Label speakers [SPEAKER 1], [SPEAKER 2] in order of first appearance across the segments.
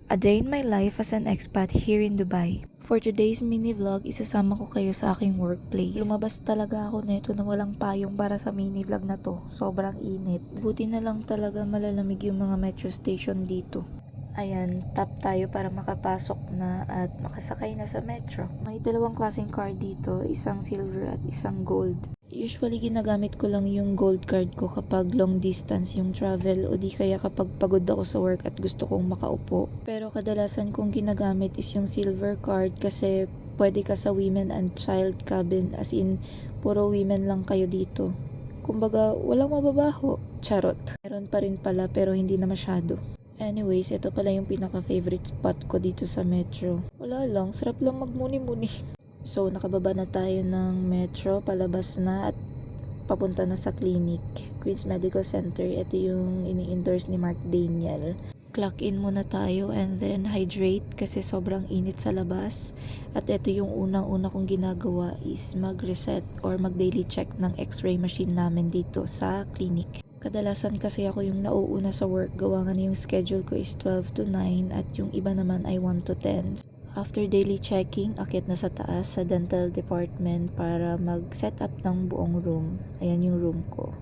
[SPEAKER 1] A day in my life as an expat here in Dubai. For today's mini vlog, isasama ko kayo sa aking workplace. Lumabas talaga ako nito na walang payong para sa mini vlog na to. Sobrang init. Buti na lang talaga malalamig yung mga metro station dito. Ayan, tap tayo para makapasok na at makasakay na sa metro. May dalawang klaseng card dito, isang silver at isang gold. Usually ginagamit ko lang yung gold card ko kapag long distance yung travel o di kaya kapag pagod ako sa work at gusto kong makaupo. Pero kadalasan kong ginagamit is yung silver card kasi pwede ka sa women and child cabin, as in puro women lang kayo dito. Kumbaga walang mababaho. Charot. Meron pa rin pala pero hindi na masyado. Anyways, ito pala yung pinaka-favorite spot ko dito sa metro. Wala lang, sarap lang magmuni-muni. So, nakababa na tayo ng metro, palabas na at papunta na sa clinic. Queen's Medical Center, ito yung ini-endorse ni Mark Daniel. Clock in muna tayo and then hydrate kasi sobrang init sa labas. At ito yung unang-una kong ginagawa is mag-reset or mag-daily check ng x-ray machine namin dito sa clinic. Kadalasan kasi ako yung nauuna sa work, gawa nga na yung schedule ko is 12 to 9 at yung iba naman ay 1 to 10. After daily checking, akit na sa taas sa dental department para mag-set up ng buong room. Ayan yung room ko.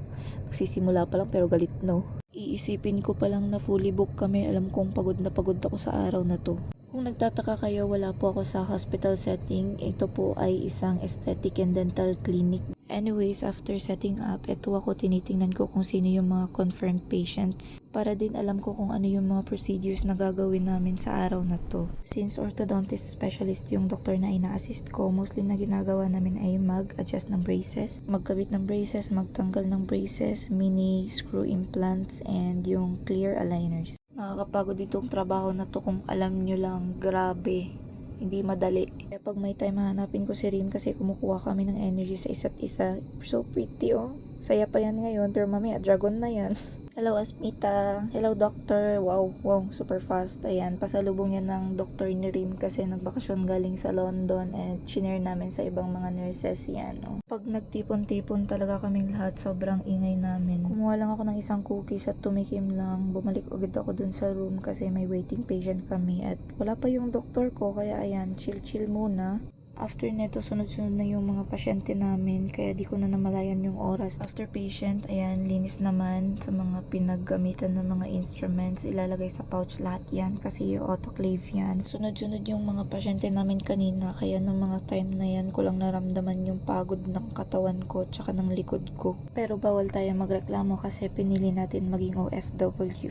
[SPEAKER 1] Magsisimula pa lang pero galit no. Iisipin ko pa lang na fully book kami, alam kong pagod na pagod ako sa araw na to. Kung nagtataka kayo, wala po ako sa hospital setting. Ito po ay isang aesthetic and dental clinic. Anyways, after setting up, ito ako tinitingnan ko kung sino yung mga confirmed patients. Para din alam ko kung ano yung mga procedures na gagawin namin sa araw na to. Since orthodontist specialist yung doktor na ina-assist ko, mostly na ginagawa namin ay mag-adjust ng braces, magkabit ng braces, magtanggal ng braces, mini screw implants, and yung clear aligners. Nakakapagod itong trabaho na to kung alam nyo lang, grabe. Hindi madali. Kaya pag may time, hanapin ko si Rim kasi kumukuha kami ng energy sa isa't isa. So pretty oh. Saya pa yan ngayon pero mamaya dragon na yan. Hello Asmita. Hello doctor. Wow, super fast. Ayan, pasalubong yan ng doktor ni Rim kasi nagbakasyon galing sa London and shinare namin sa ibang mga nurses yan. Oh. Pag nagtipon-tipon talaga kaming lahat, sobrang ingay namin. Kumuha lang ako ng isang cookies at tumikim lang. Bumalik agad ako dun sa room kasi may waiting patient kami at wala pa yung doktor ko kaya ayan, chill muna. After neto, sunod-sunod na yung mga pasyente namin kaya di ko na namalayan yung oras. After patient, ayan, linis naman sa mga pinaggamitan ng mga instruments. Ilalagay sa pouch lahat yan kasi autoclave yan. Sunod-sunod yung mga pasyente namin kanina kaya nung mga time na yan ko lang naramdaman yung pagod ng katawan ko tsaka ng likod ko. Pero bawal tayo magreklamo kasi pinili natin maging OFW.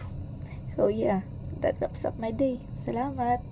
[SPEAKER 1] So yeah, that wraps up my day. Salamat!